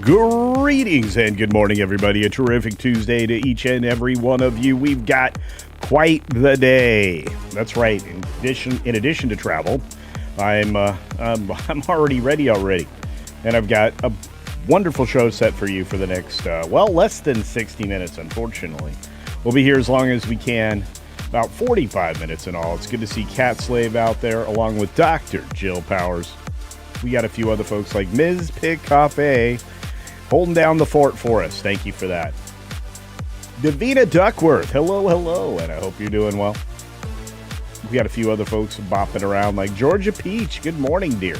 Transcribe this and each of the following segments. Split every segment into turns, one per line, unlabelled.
Greetings and good morning, everybody. A terrific Tuesday to each and every one of you. We've got quite the day. That's right. In addition to travel, I'm already ready already, and I've got a wonderful show set for you for the next less than 60 minutes. Unfortunately, we'll be here as long as we can. About 45 minutes in all. It's good to see Cat Slave out there, along with Dr. Jill Powers. We got a few other folks like Ms. Pick Cafe holding down the fort for us. Thank you for that. Davina Duckworth, hello, and I hope you're doing well. We got a few other folks bopping around like Georgia Peach. Good morning, dear.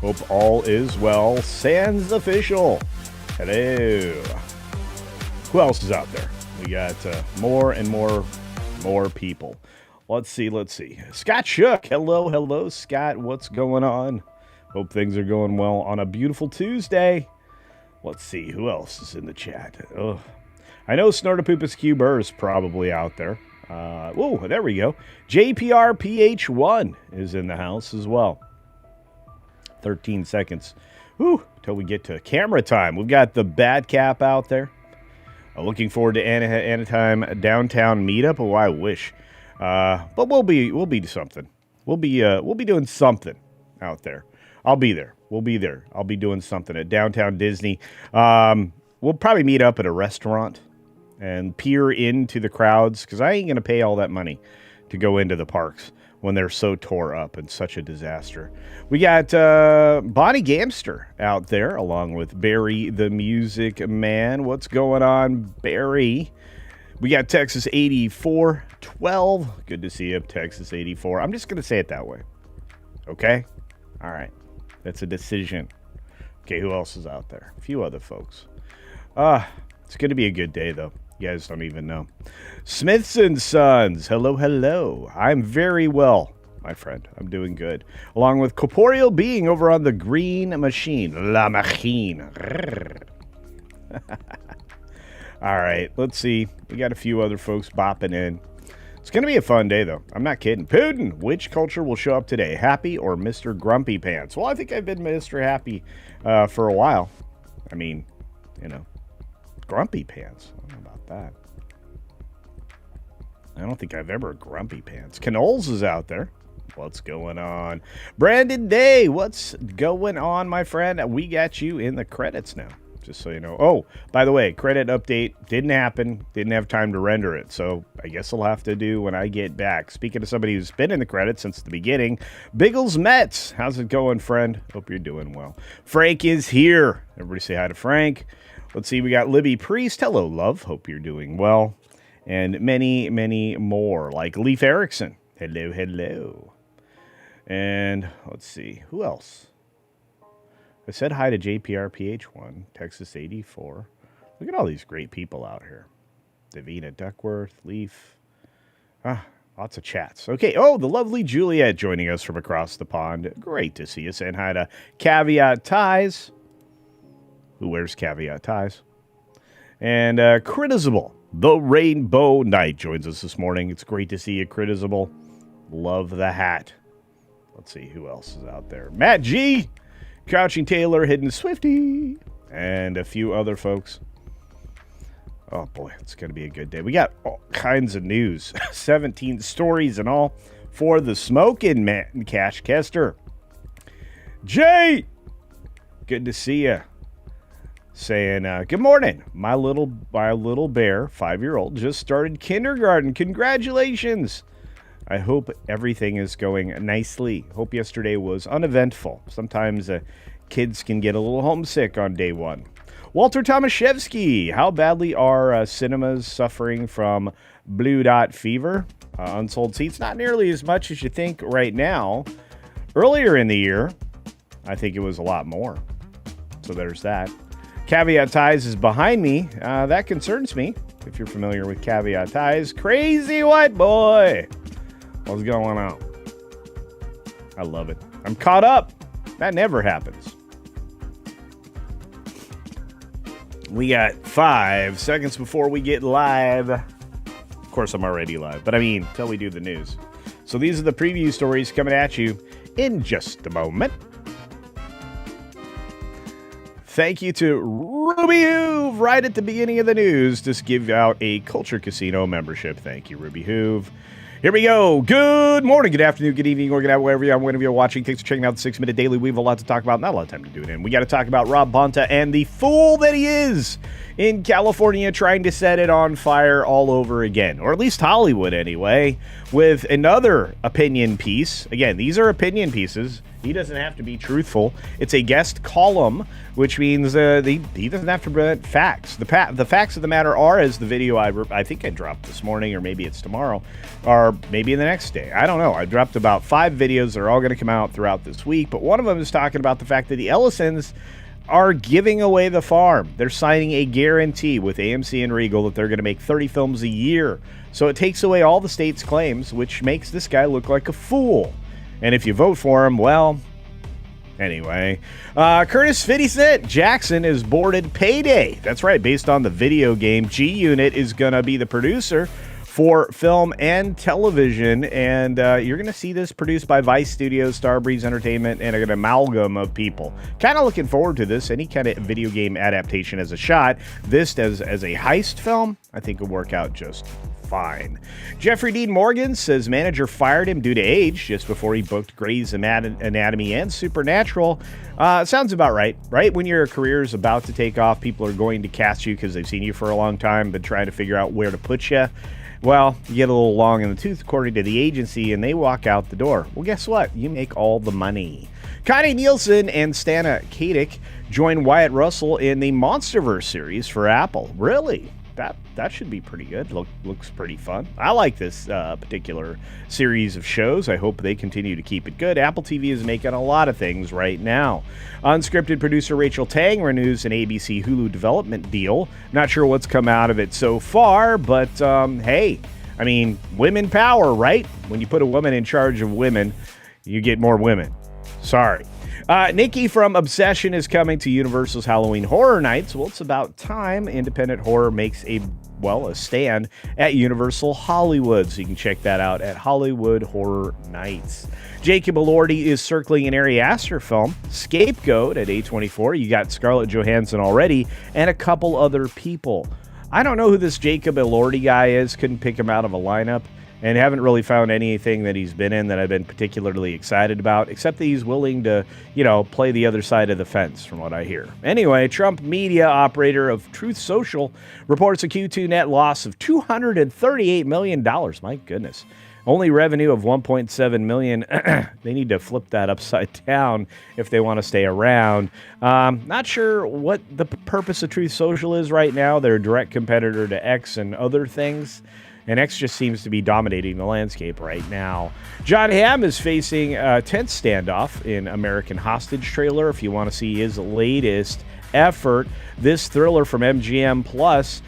Hope all is well. Sans Official, hello. Who else is out there? We got more and more people. Let's see. Scott Shook. Hello, Scott. What's going on? Hope things are going well on a beautiful Tuesday. Let's see. Who else is in the chat? Oh, I know Snortopoopas Cuber is probably out there. There we go. JPR PH1 is in the house as well. 13 seconds. Till we get to camera time. We've got the Bad Cap out there. Looking forward to Anytime Downtown Meetup. Oh, I wish. But we'll be something. We'll be doing something out there. I'll be there. We'll be there. I'll be doing something at Downtown Disney. We'll probably meet up at a restaurant and peer into the crowds because I ain't gonna pay all that money to go into the parks when they're so tore up and such a disaster. We got Bonnie Gamster out there along with Barry the Music Man. What's going on, Barry? We got Texas 8412. Good to see you, Texas 84. I'm just going to say it that way. Okay? All right. That's a decision. Okay, who else is out there? A few other folks. It's going to be a good day, though. You guys don't even know. Smiths and Sons. Hello. I'm very well, my friend. I'm doing good. Along with Corporeal Being over on the Green Machine. La Machine. All right, let's see. We got a few other folks bopping in. It's going to be a fun day, though. I'm not kidding. Putin, which culture will show up today? Happy or Mr. Grumpy Pants? Well, I think I've been Mr. Happy for a while. I mean, Grumpy Pants. I don't know about that. I don't think I've ever Grumpy Pants. Canoles is out there. What's going on? Brandon Day, what's going on, my friend? We got you in the credits now, just so you know. Oh, by the way, credit update didn't happen. Didn't have time to render it, so I guess I'll have to do when I get back. Speaking of somebody who's been in the credits since the beginning, Biggles Metz. How's it going, friend? Hope you're doing well. Frank is here. Everybody say hi to Frank. Let's see, we got Libby Priest. Hello, love. Hope you're doing well. And many, many more, like Leif Erickson. Hello. And let's see, who else? I said hi to JPR PH1, Texas 84. Look at all these great people out here. Davina Duckworth, Leaf. Lots of chats. Okay, the lovely Juliet joining us from across the pond. Great to see you. Saying hi to Caveat Ties. Who wears caveat ties? And Critizable, the Rainbow Knight, joins us this morning. It's great to see you, Critizable. Love the hat. Let's see who else is out there. Matt G, Crouching Taylor, Hidden Swifty, and a few other folks. Oh boy, it's going to be a good day. We got all kinds of news. 17 stories and all for the Smokin' Man, Cash Kester. Jay, good to see you. Saying, good morning. My little bear, 5-year-old, just started kindergarten. Congratulations. I hope everything is going nicely. Hope yesterday was uneventful. Sometimes kids can get a little homesick on day one. Walter Tomaszewski, how badly are cinemas suffering from blue dot fever? Unsold seats, not nearly as much as you think right now. Earlier in the year, I think it was a lot more. So there's that. Caveat Ties is behind me. That concerns me, if you're familiar with Caveat Ties. Crazy white boy. What's going on? I love it. I'm caught up. That never happens. We got 5 seconds before we get live. Of course, I'm already live, but I mean, till we do the news. So these are the preview stories coming at you in just a moment. thank you to Ruby Hoove right at the beginning of the news to give out a Culture Casino membership. Thank you, Ruby Hoove. Here we go. Good morning, good afternoon, good evening, or good night, wherever you're watching. Thanks for checking out the 6 Minute Daily. We have a lot to talk about. Not a lot of time to do it in. We got to talk about Rob Bonta and the fool that he is in California trying to set it on fire all over again, or at least Hollywood anyway, with another opinion piece. Again, these are opinion pieces. He doesn't have to be truthful. It's a guest column, which means he doesn't have to present facts. The facts of the matter are, as the video I think I dropped this morning, or maybe it's tomorrow, or maybe the next day. I don't know. I dropped about 5 videos. They're all going to come out throughout this week, but one of them is talking about the fact that the Ellisons are giving away the farm. They're signing a guarantee with AMC and Regal that they're going to make 30 films a year. So it takes away all the state's claims, which makes this guy look like a fool. And if you vote for him, well, anyway. Curtis 50 Cent Jackson is boarded Payday. That's right. Based on the video game, G-Unit is going to be the producer for film and television, and you're going to see this produced by Vice Studios, Starbreeze Entertainment, and an amalgam of people. Kind of looking forward to this. Any kind of video game adaptation as a shot. This as a heist film, I think will work out just fine. Jeffrey Dean Morgan says manager fired him due to age just before he booked Grey's Anatomy and Supernatural. Sounds about right? When your career is about to take off, people are going to cast you because they've seen you for a long time, but trying to figure out where to put you. Well, you get a little long in the tooth, according to the agency, and they walk out the door. Well, guess what? You make all the money. Connie Nielsen and Stana Katic join Wyatt Russell in the Monsterverse series for Apple. Really? That should be pretty good. Looks pretty fun. I like this particular series of shows. I hope they continue to keep it good. Apple TV is making a lot of things right now. Unscripted producer Rachel Tang renews an ABC Hulu development deal. Not sure what's come out of it so far, but hey, I mean, women power, right? When you put a woman in charge of women, you get more women. Sorry. Nikki from Obsession is coming to Universal's Halloween Horror Nights. Well, it's about time independent horror makes a stand at Universal Hollywood. So you can check that out at Hollywood Horror Nights. Jacob Elordi is circling an Ari Aster film, Scapegoat, at A24. You got Scarlett Johansson already and a couple other people. I don't know who this Jacob Elordi guy is. Couldn't pick him out of a lineup. And haven't really found anything that he's been in that I've been particularly excited about, except that he's willing to, play the other side of the fence, from what I hear. Anyway, Trump media operator of Truth Social reports a Q2 net loss of $238 million. My goodness. Only revenue of $1.7 million. They need to flip that upside down if they want to stay around. Not sure what the purpose of Truth Social is right now. They're a direct competitor to X and other things. And X just seems to be dominating the landscape right now. John Hamm is facing a tense standoff in American Hostage trailer. If you want to see his latest effort, this thriller from MGM Plus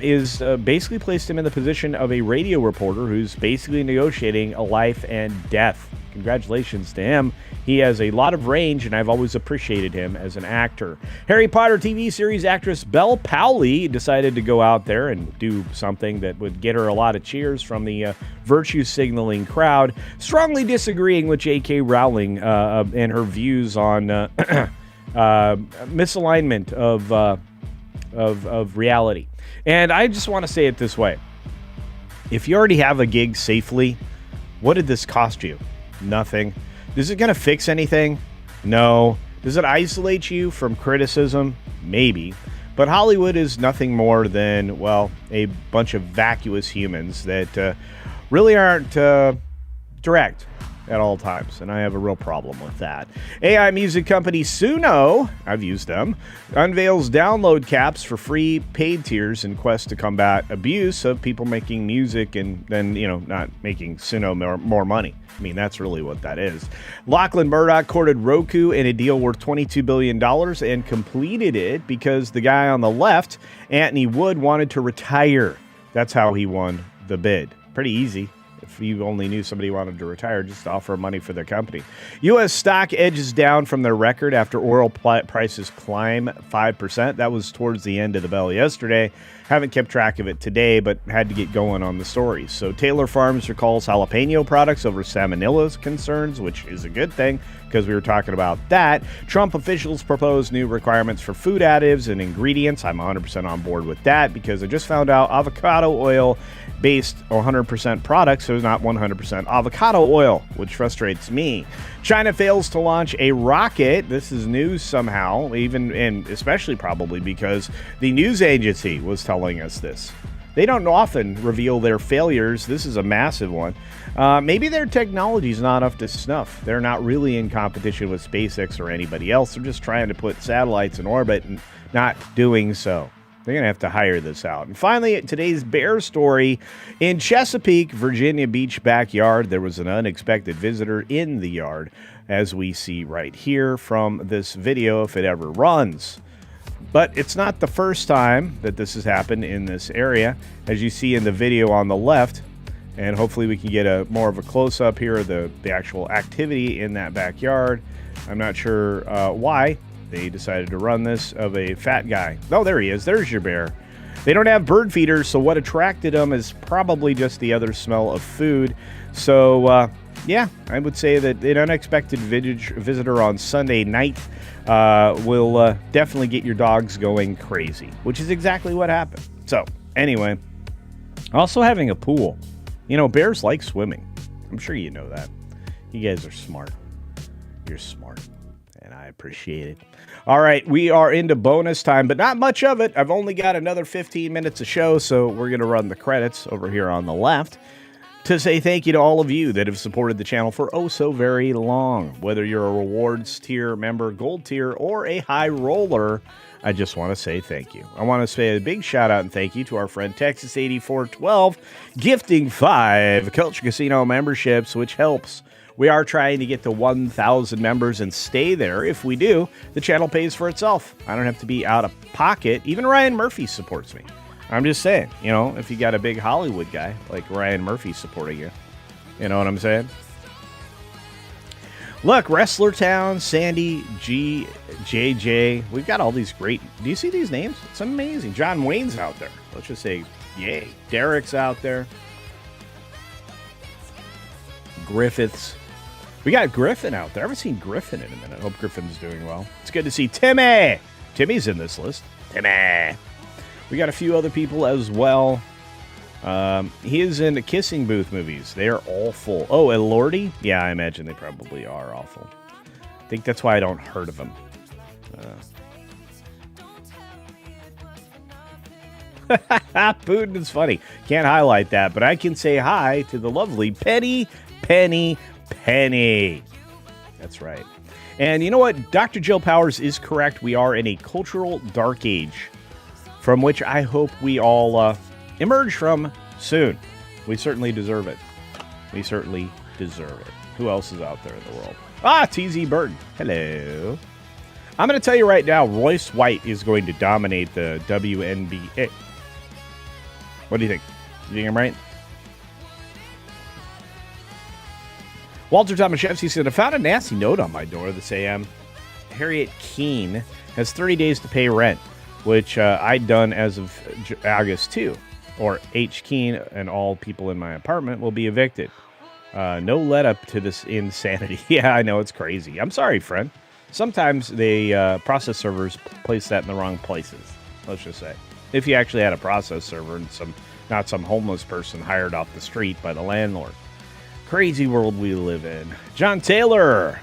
is basically placed him in the position of a radio reporter who's basically negotiating a life and death. Congratulations to him. He has a lot of range, and I've always appreciated him as an actor. Harry Potter TV series actress Belle Powley decided to go out there and do something that would get her a lot of cheers from the virtue-signaling crowd, strongly disagreeing with J.K. Rowling and her views on misalignment of reality. And I just want to say it this way. If you already have a gig safely, what did this cost you? Nothing. Is it going to fix anything? No. Does it isolate you from criticism? Maybe. But Hollywood is nothing more than, well, a bunch of vacuous humans that really aren't direct at all times, and I have a real problem with that. AI music company Suno, I've used them, unveils download caps for free paid tiers in quest to combat abuse of people making music and then, not making Suno more money. I mean, that's really what that is. Lachlan Murdoch courted Roku in a deal worth $22 billion and completed it because the guy on the left, Anthony Wood, wanted to retire. That's how he won the bid. Pretty easy. If you only knew somebody wanted to retire, just offer money for their company. U.S. stock edges down from their record after oil prices climb 5%. That was towards the end of the bell yesterday. Haven't kept track of it today, but had to get going on the story. So Taylor Farms recalls jalapeno products over salmonella concerns, which is a good thing because we were talking about that. Trump officials propose new requirements for food additives and ingredients. I'm 100% on board with that because I just found out avocado oil based 100% products, so it's not 100% avocado oil, which frustrates me. China fails to launch a rocket. This is news somehow, even and especially probably because the news agency was telling us this. They don't often reveal their failures. This is a massive one. Maybe their technology is not up to snuff. They're not really in competition with SpaceX or anybody else. They're just trying to put satellites in orbit and not doing so. They're going to have to hire this out. And finally, today's bear story. In Chesapeake, Virginia Beach backyard, there was an unexpected visitor in the yard, as we see right here from this video, if it ever runs. But it's not the first time that this has happened in this area, as you see in the video on the left. And hopefully we can get more of a close-up here of the actual activity in that backyard. I'm not sure why they decided to run this of a fat guy. Oh, there he is. There's your bear. They don't have bird feeders, so what attracted them is probably just the other smell of food. So, yeah, I would say that an unexpected visitor on Sunday night will definitely get your dogs going crazy, which is exactly what happened. So, anyway, also having a pool. You know, bears like swimming. I'm sure you know that. You guys are smart. You're smart, and I appreciate it. All right, we are into bonus time, but not much of it. I've only got another 15 minutes of show, so we're going to run the credits over here on the left to say thank you to all of you that have supported the channel for oh so very long. Whether you're a rewards tier member, gold tier, or a high roller, I just want to say thank you. I want to say a big shout out and thank you to our friend Texas8412 gifting 5 Culture Casino memberships, which helps. We are trying to get to 1,000 members and stay there. If we do, the channel pays for itself. I don't have to be out of pocket. Even Ryan Murphy supports me. I'm just saying, you know, if you got a big Hollywood guy like Ryan Murphy supporting you, you know what I'm saying? Look, Wrestler Town, Sandy, G, JJ. We've got all these great. Do you see these names? It's amazing. John Wayne's out there. Let's just say, yay. Derek's out there. Griffiths. We got Griffin out there. I haven't seen Griffin in a minute. I hope Griffin's doing well. It's good to see Timmy. Timmy's in this list. Timmy. We got a few other people as well. He is in the Kissing Booth movies. They are awful. Oh, Elordi? Yeah, I imagine they probably are awful. I think that's why I don't heard of them. Putin is funny. Can't highlight that, but I can say hi to the lovely Penny. That's right. And you know what? Dr. Jill Powers is correct. We are in a cultural dark age from which I hope we all emerge from soon. We certainly deserve it. We certainly deserve it. Who else is out there in the world? TZ Burton. Hello. I'm going to tell you right now, Royce White is going to dominate the WNBA. What do you think? You think I'm right? Walter Tomaszewski said, I found a nasty note on my door this AM. Harriet Keene has 30 days to pay rent, which I'd done as of August 2. Or H. Keene and all people in my apartment will be evicted. No let up to this insanity. Yeah, I know, it's crazy. I'm sorry, friend. Sometimes the process servers place that in the wrong places, let's just say. If you actually had a process server and not some homeless person hired off the street by the landlord. Crazy world we live in. John Taylor,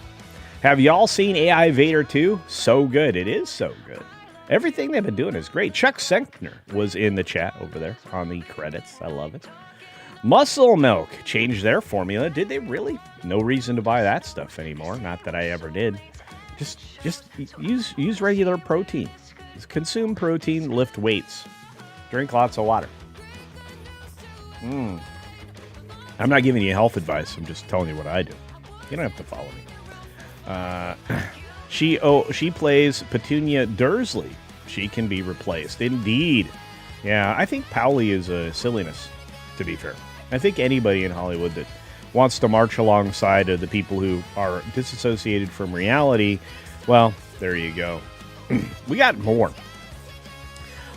have y'all seen AI Vader 2? So good. It is so good. Everything they've been doing is great. Chuck Senkner was in the chat over there on the credits. I love it. Muscle Milk changed their formula. Did they really? No reason to buy that stuff anymore. Not that I ever did. Just use regular protein. Just consume protein, lift weights. Drink lots of water. I'm not giving you health advice. I'm just telling you what I do. You don't have to follow me. She plays Petunia Dursley. She can be replaced. Indeed. Yeah, I think Powley is a silliness, to be fair. I think anybody in Hollywood that wants to march alongside of the people who are disassociated from reality, well, there you go. We got more.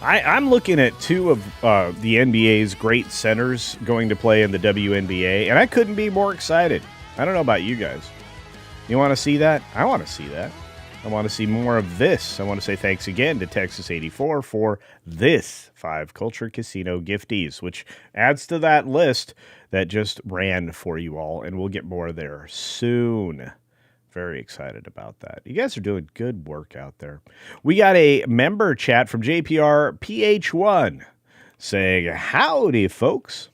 I'm looking at two of the NBA's great centers going to play in the WNBA, and I couldn't be more excited. I don't know about you guys. You want to see that? I want to see that. I want to see more of this. I want to say thanks again to Texas84 for this 5 Culture Casino gifties, which adds to that list that just ran for you all, and we'll get more there soon. Very excited about that. You guys are doing good work out there. We got a member chat from JPR PH1 saying, howdy, folks.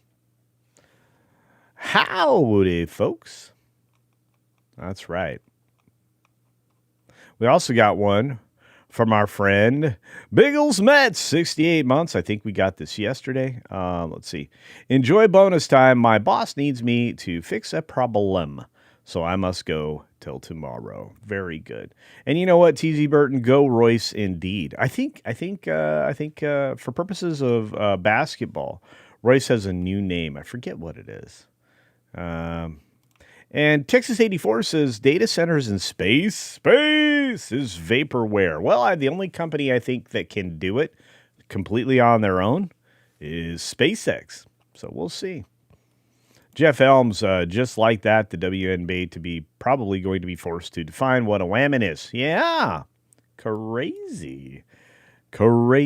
Howdy, folks. That's right. We also got one from our friend Biggles Mets, 68 months. I think we got this yesterday. Let's see. Enjoy bonus time. My boss needs me to fix a problem, so I must go till tomorrow. Very good. And you know what, TZ Burton, go Royce indeed. I think for purposes of basketball, Royce has a new name. I forget what it is. And Texas84 says data centers in space. Space is vaporware. Well, the only company I think that can do it completely on their own is SpaceX. So we'll see. Jeff Elms, just like that, the WNBA to be probably going to be forced to define what a whammon is. Yeah. Crazy for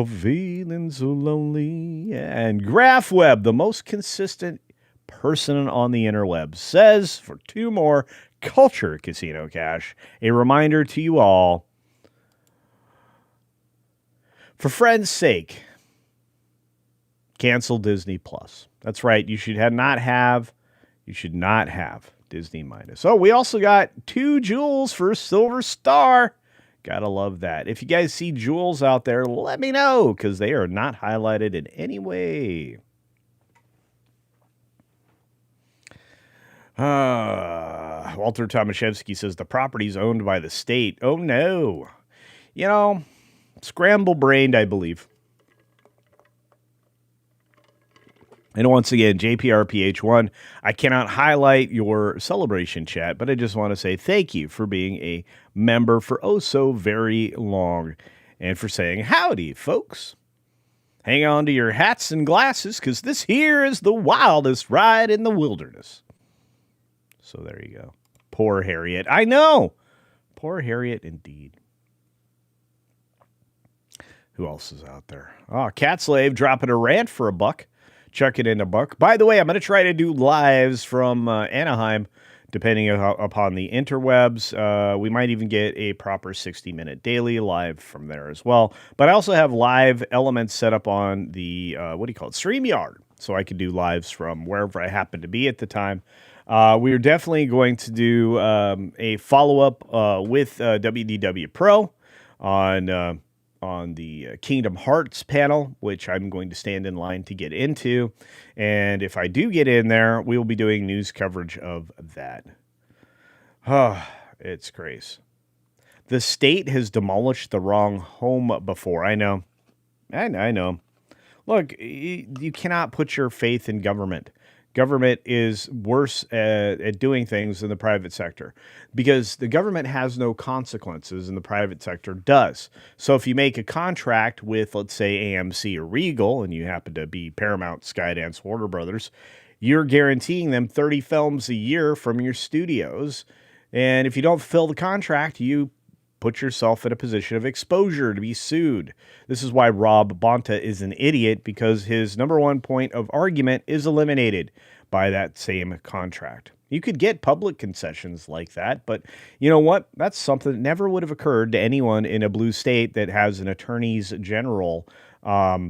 feeling so lonely. And GraphWeb, the most consistent person on the interweb, says for 2 more Culture Casino cash, a reminder to you all, for friend's sake, cancel Disney Plus. That's right. You should not have Disney Minus. Oh, we also got 2 jewels for Silver Star. Gotta love that. If you guys see jewels out there, let me know, because they are not highlighted in any way. Walter Tomaszewski says the property's owned by the state. Oh, no. Scramble-brained, I believe. And once again, JPRPH1, I cannot highlight your celebration chat, but I just want to say thank you for being a member for oh so very long and for saying howdy, folks. Hang on to your hats and glasses, because this here is the wildest ride in the wilderness. So there you go. Poor Harriet. I know. Poor Harriet indeed. Who else is out there? Oh, Cat Slave dropping a rant for $1. Chuck it in $1. By the way, I'm going to try to do lives from Anaheim, depending upon the interwebs. We might even get a proper 60-minute daily live from there as well. But I also have live elements set up on the, StreamYard. So I can do lives from wherever I happen to be at the time. We are definitely going to do a follow-up with WDW Pro on the Kingdom Hearts panel, which I'm going to stand in line to get into. And if I do get in there, we will be doing news coverage of that. It's crazy. The state has demolished the wrong home before. I know. Look, you cannot put your faith in government. Government is worse at doing things than the private sector, because the government has no consequences and the private sector does. So if you make a contract with, let's say, AMC or Regal, and you happen to be Paramount, Skydance, Warner Brothers, you're guaranteeing them 30 films a year from your studios. And if you don't fulfill the contract, you put yourself in a position of exposure to be sued. This is why Rob Bonta is an idiot, because his number one point of argument is eliminated by that same contract. You could get public concessions like that, but you know what? That's something that never would have occurred to anyone in a blue state that has an attorney's general, a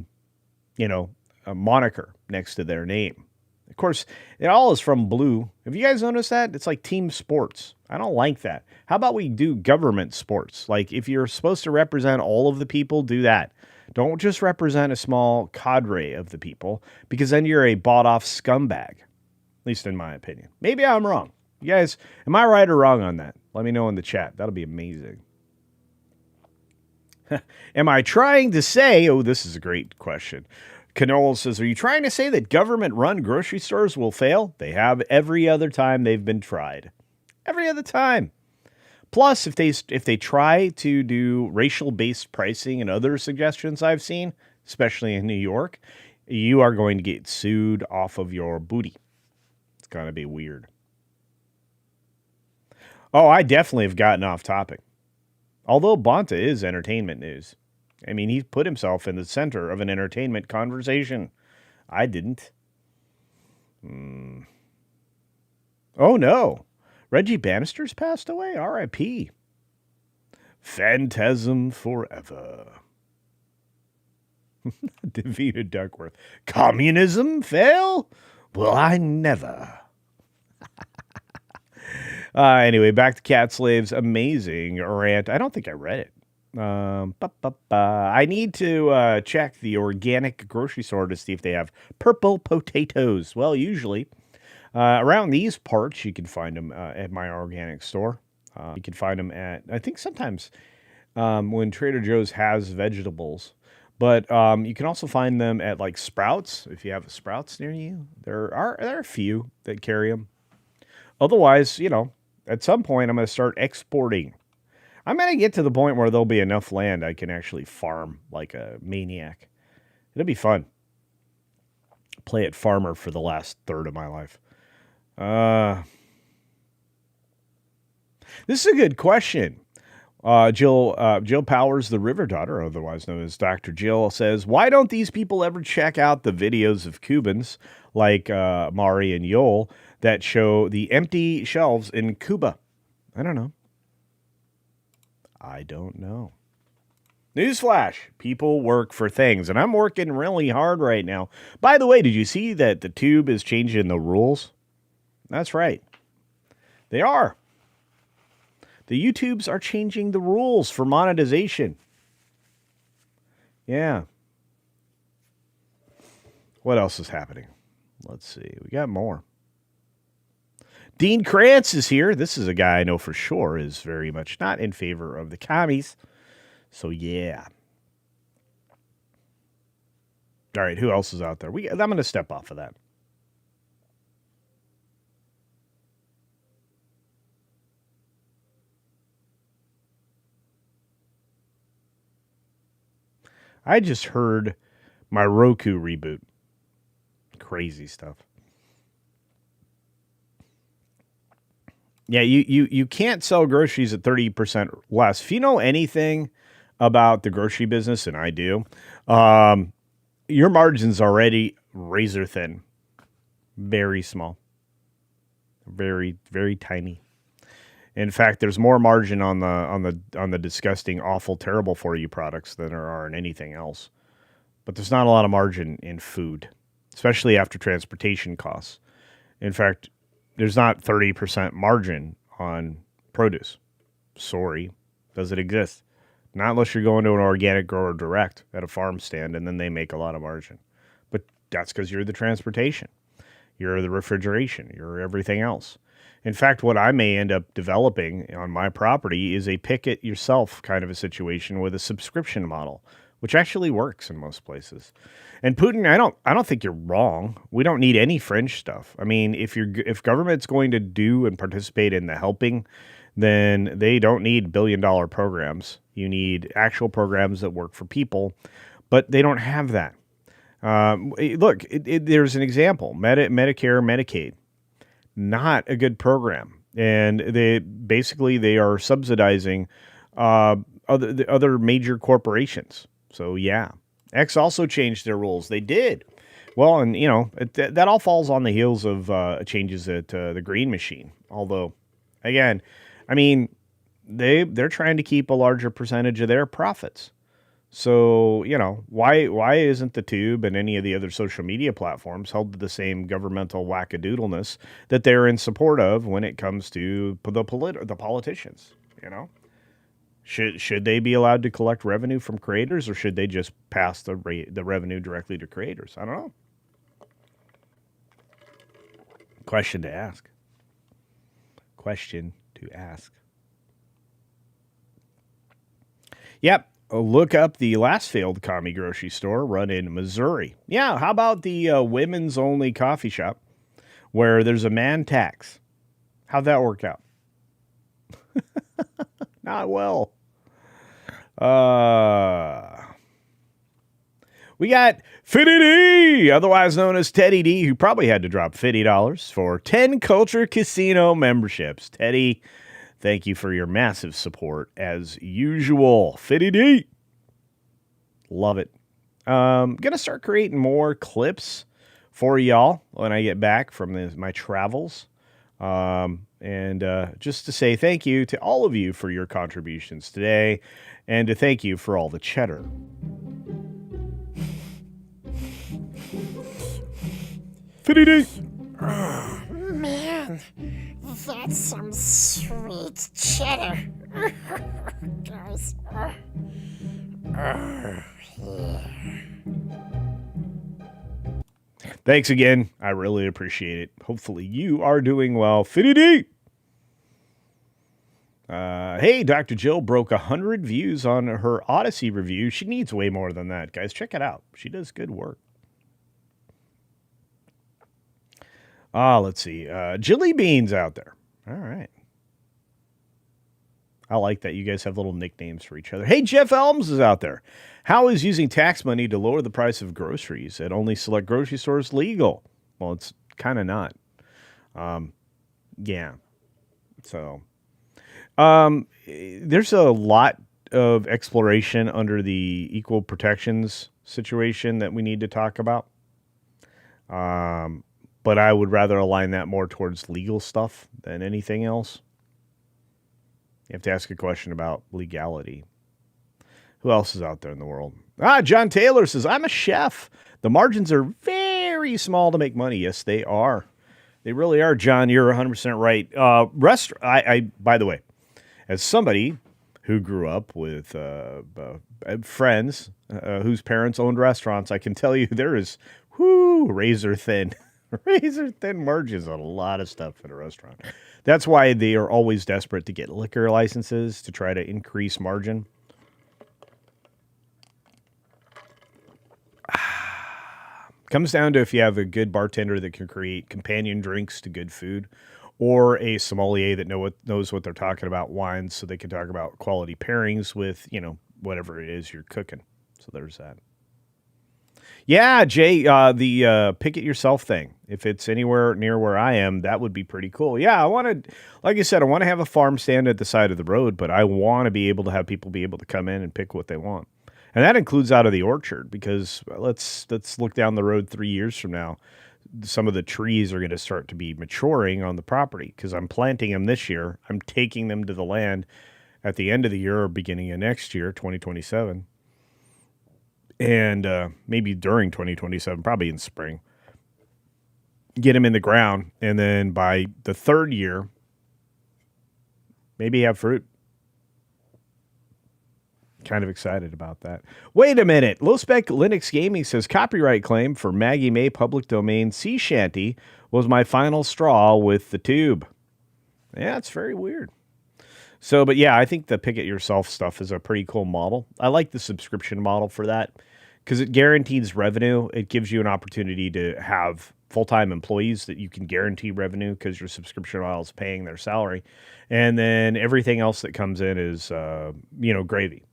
moniker next to their name. Of course, it all is from blue. Have you guys noticed that? It's like team sports. I don't like that. How about we do government sports? Like, if you're supposed to represent all of the people, do that. Don't just represent a small cadre of the people, because then you're a bought-off scumbag, at least in my opinion. Maybe I'm wrong. You guys, am I right or wrong on that? Let me know in the chat. That'll be amazing. Am I trying to say, this is a great question. Canola says, are you trying to say that government-run grocery stores will fail? They have every other time they've been tried. Every other time. Plus, if they try to do racial-based pricing and other suggestions I've seen, especially in New York, you are going to get sued off of your booty. It's going to be weird. Oh, I definitely have gotten off topic. Although Bonta is entertainment news. I mean, he put himself in the center of an entertainment conversation. I didn't. Oh, no. Reggie Bannister's passed away? R.I.P. Phantasm forever. Davina Duckworth. Communism fail? Well, I never. Anyway, back to Cat Slave's amazing rant. I don't think I read it. I need to check the organic grocery store to see if they have purple potatoes. Well, usually around these parts, you can find them at my organic store. You can find them at, I think sometimes when Trader Joe's has vegetables. But you can also find them at like Sprouts. If you have a Sprouts near you, there are a few that carry them. Otherwise, at some point I'm going to start exporting. I'm going to get to the point where there'll be enough land I can actually farm like a maniac. It'll be fun. Play at farmer for the last third of my life. This is a good question. Jill Powers, the River Daughter, otherwise known as Dr. Jill, says, why don't these people ever check out the videos of Cubans like Mari and Yoel that show the empty shelves in Cuba? I don't know. Newsflash, people work for things, and I'm working really hard right now. By the way, did you see that the tube is changing the rules? That's right. They are. The YouTubes are changing the rules for monetization. Yeah. What else is happening? Let's see. We got more. Dean Krantz is here. This is a guy I know for sure is very much not in favor of the commies. So, yeah. All right, who else is out there? I'm going to step off of that. I just heard my Roku reboot. Crazy stuff. Yeah, you can't sell groceries at 30% less. If you know anything about the grocery business, and I do, your margin's already razor thin. Very small. Very, very tiny. In fact, there's more margin on the disgusting, awful, terrible for you products than there are in anything else. But there's not a lot of margin in food, especially after transportation costs. In fact, there's not 30% margin on produce. Sorry, does it exist? Not unless you're going to an organic grower direct at a farm stand, and then they make a lot of margin. But that's because you're the transportation. You're the refrigeration. You're everything else. In fact, what I may end up developing on my property is a pick it yourself kind of a situation with a subscription model, which actually works in most places. And Putin, I don't think you're wrong. We don't need any fringe stuff. I mean, if government's going to do and participate in the helping, then they don't need billion-dollar programs. You need actual programs that work for people, but they don't have that. Look, there's an example: Medicare, Medicaid. Not a good program, and they are subsidizing other major corporations. So yeah, X also changed their rules. They did well, and that all falls on the heels of changes at the Green Machine. Although, again, I mean, they're trying to keep a larger percentage of their profits. So, why isn't the Tube and any of the other social media platforms held to the same governmental wackadoodleness that they're in support of when it comes to the politicians, Should they be allowed to collect revenue from creators, or should they just pass the revenue directly to creators? I don't know. Question to ask. Yep. Look up the last failed commie grocery store run in Missouri. Yeah, how about the women's only coffee shop where there's a man tax? How'd that work out? Not well. We got Fitty D, otherwise known as Teddy D, who probably had to drop $50 for 10 CultureCasino memberships. Teddy, Thank you for your massive support as usual. Fitty D. Love it. Gonna start creating more clips for y'all when I get back from my travels. And just to say thank you to all of you for your contributions today, and to thank you for all the cheddar. Fitty D.
Oh, man, that's some sweet cheddar. Guys. Yeah.
Thanks again. I really appreciate it. Hopefully you are doing well. Fitty D. Hey, Dr. Jill broke 100 views on her Odyssey review. She needs way more than that, guys. Check it out. She does good work. Let's see. Jilly Beans out there. All right. I like that you guys have little nicknames for each other. Hey, Jeff Elms is out there. How is using tax money to lower the price of groceries at only select grocery stores legal? Well, it's kind of not. Yeah. So, there's a lot of exploration under the equal protections situation that we need to talk about. But I would rather align that more towards legal stuff than anything else. You have to ask a question about legality. Who else is out there in the world? John Taylor says, I'm a chef. The margins are very small to make money. Yes, they are. They really are, John. You're 100% right. By the way, as somebody who grew up with friends whose parents owned restaurants, I can tell you there is razor thin margins on a lot of stuff in a restaurant. That's why they are always desperate to get liquor licenses to try to increase margin. Comes down to if you have a good bartender that can create companion drinks to good food, or a sommelier that knows what they're talking about wines, so they can talk about quality pairings with, whatever it is you're cooking. So there's that. Yeah, Jay, the pick it yourself thing. If it's anywhere near where I am, that would be pretty cool. Yeah, like I said, I want to have a farm stand at the side of the road, but I want to be able to have people be able to come in and pick what they want. And that includes out of the orchard, because let's look down the road 3 years from now. Some of the trees are going to start to be maturing on the property because I'm planting them this year. I'm taking them to the land at the end of the year or beginning of next year, 2027. And maybe during 2027, probably in spring. Get them in the ground, and then by the third year, maybe have fruit. Kind of excited about that. Wait a minute. Low Spec Linux Gaming says copyright claim for Maggie May public domain sea shanty was my final straw with the tube. Yeah, it's very weird. So, but yeah, I think the pick it yourself stuff is a pretty cool model. I like the subscription model for that because it guarantees revenue. It gives you an opportunity to have full-time employees that you can guarantee revenue because your subscription model is paying their salary. And then everything else that comes in is, gravy.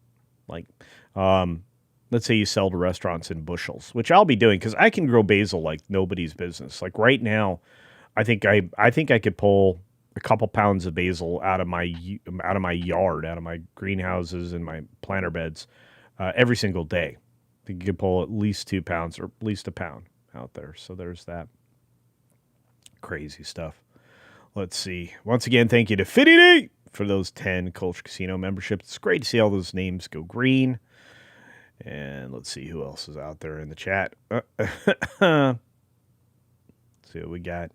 Like, let's say you sell to restaurants in bushels, which I'll be doing because I can grow basil like nobody's business. Like right now, I think I could pull a couple pounds of basil out of my yard, out of my greenhouses and my planter beds every single day. I think you could pull at least 2 pounds or at least a pound out there. So there's that. Crazy stuff. Let's see. Once again, thank you to Fitty D for those 10 Culture Casino memberships. It's great to see all those names go green. And let's see who else is out there in the chat. Let's see what we got.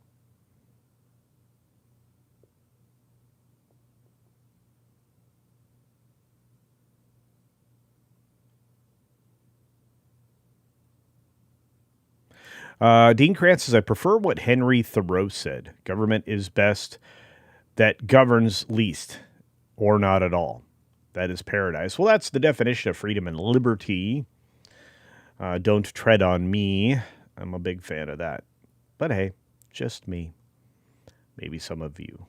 Dean Krantz says, I prefer what Henry Thoreau said. Government is best that governs least, or not at all. That is paradise. Well, that's the definition of freedom and liberty. Don't tread on me. I'm a big fan of that. But hey, just me. Maybe some of you.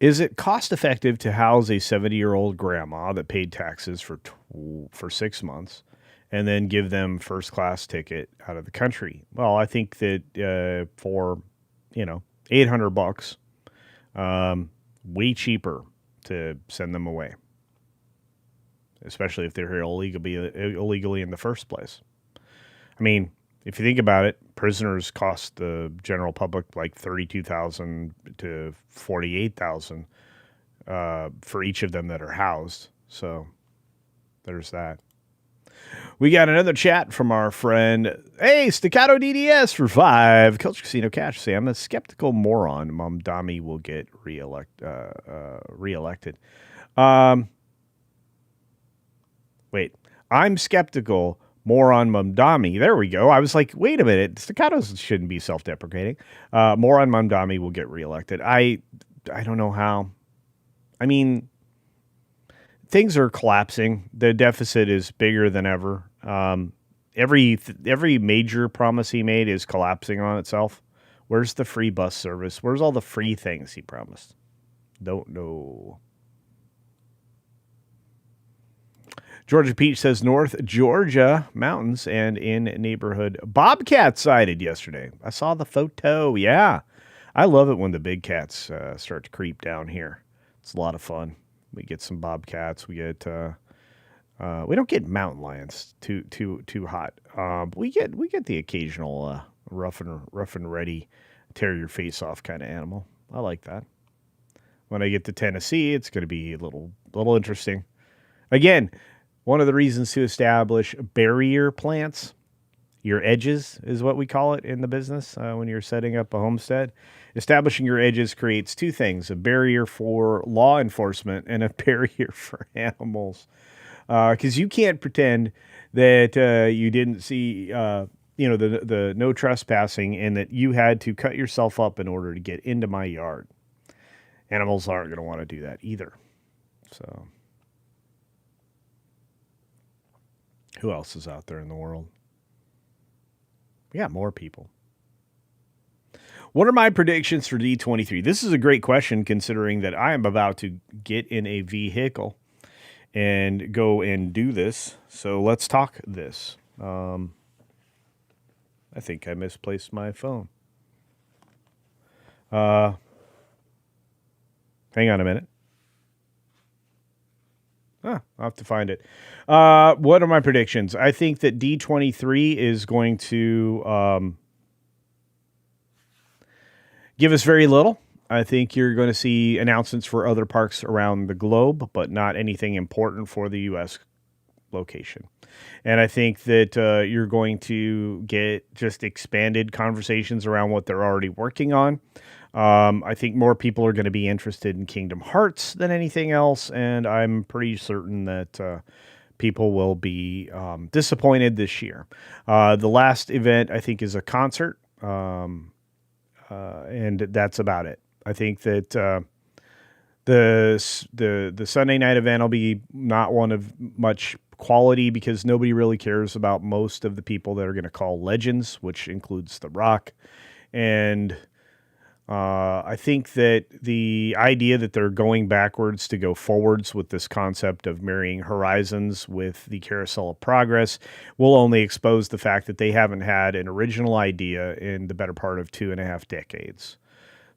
Is it cost effective to house a 70-year-old grandma that paid taxes for 6 months and then give them first class ticket out of the country? Well, I think that for $800, way cheaper to send them away, especially if they're here illegally in the first place. I mean, if you think about it, prisoners cost the general public like $32,000 to $48,000 for each of them that are housed. So there's that. We got another chat from our friend, hey, Staccato DDS for 5. Culture Casino Cash. Say, I'm a skeptical moron. Mamdani will get reelected. Wait, I'm skeptical. Moron Mamdani. There we go. I was like, wait a minute. Staccatos shouldn't be self-deprecating. Moron Mamdani will get reelected. I don't know how. I mean, things are collapsing. The deficit is bigger than ever. Every major promise he made is collapsing on itself. Where's the free bus service? Where's all the free things he promised? Don't know. Georgia Peach says North Georgia mountains and in neighborhood bobcat sighted yesterday. I saw the photo. Yeah. I love it when the big cats start to creep down here. It's a lot of fun. We get some bobcats. We get we don't get mountain lions too hot. We get the occasional rough and ready tear your face off kind of animal. I like that. When I get to Tennessee, it's going to be a little interesting. Again, one of the reasons to establish barrier plants, your edges is what we call it in the business when you're setting up a homestead. Establishing your edges creates two things, a barrier for law enforcement and a barrier for animals. Because you can't pretend that you didn't see the no trespassing and that you had to cut yourself up in order to get into my yard. Animals aren't going to want to do that either. So... who else is out there in the world? We got more people. What are my predictions for D23? This is a great question considering that I am about to get in a vehicle and go and do this. So let's talk this. I think I misplaced my phone. Hang on a minute. I'll have to find it. What are my predictions? I think that D23 is going to give us very little. I think you're going to see announcements for other parks around the globe, but not anything important for the U.S. location. And I think that you're going to get just expanded conversations around what they're already working on. I think more people are going to be interested in Kingdom Hearts than anything else, and I'm pretty certain that people will be disappointed this year. The last event, I think, is a concert, and that's about it. I think that the Sunday night event will be not one of much quality because nobody really cares about most of the people that are going to call legends, which includes The Rock, and I think that the idea that they're going backwards to go forwards with this concept of marrying Horizons with the Carousel of Progress will only expose the fact that they haven't had an original idea in the better part of 2.5 decades.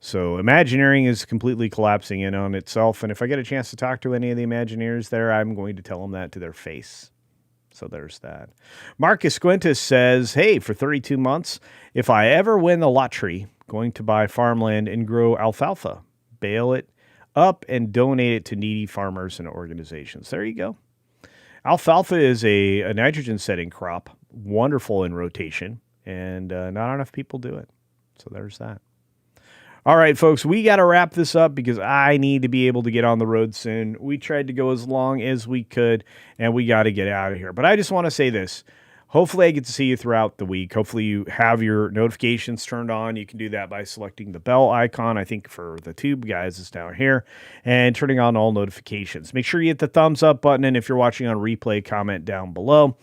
So Imagineering is completely collapsing in on itself, and if I get a chance to talk to any of the Imagineers there, I'm going to tell them that to their face. So there's that. Marcus Quintus says, hey, for 32 months, if I ever win the lottery, going to buy farmland and grow alfalfa, bale it up, and donate it to needy farmers and organizations. There you go. Alfalfa is a nitrogen-setting crop, wonderful in rotation, and not enough people do it. So there's that. All right, folks, we got to wrap this up because I need to be able to get on the road soon. We tried to go as long as we could, and we got to get out of here. But I just want to say this. hopefully I get to see you throughout the week. Hopefully you have your notifications turned on. You can do that by selecting the bell icon. I think for the tube guys, it's down here, and turning on all notifications. Make sure you hit the thumbs up button, and if you're watching on replay, comment down below.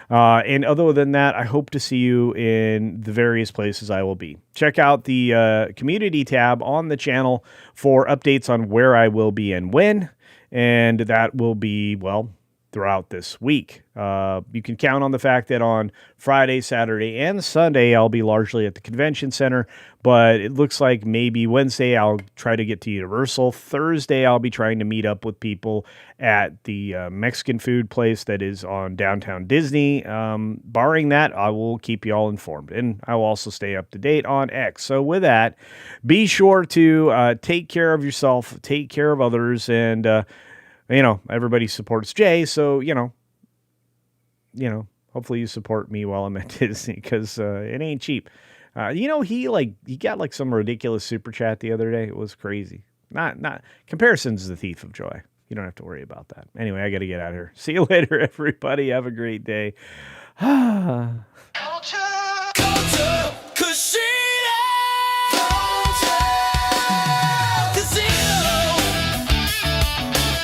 And other than that, I hope to see you in the various places I will be. Check out the community tab on the channel for updates on where I will be and when, and that will be, well, throughout this week. You can count on the fact that on Friday, Saturday, and Sunday, I'll be largely at the convention center, but it looks like maybe Wednesday I'll try to get to Universal. Thursday, I'll be trying to meet up with people at the Mexican food place that is on downtown Disney. Barring that, I will keep you all informed, and I will also stay up to date on X. So with that, be sure to take care of yourself, take care of others, and everybody supports Jay, so, hopefully you support me while I'm at Disney, because it ain't cheap. He got like some ridiculous super chat the other day. It was crazy. Not comparison's the thief of joy. You don't have to worry about that. Anyway, I got to get out of here. See you later, everybody. Have a great day.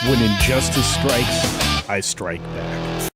When injustice strikes, I strike back.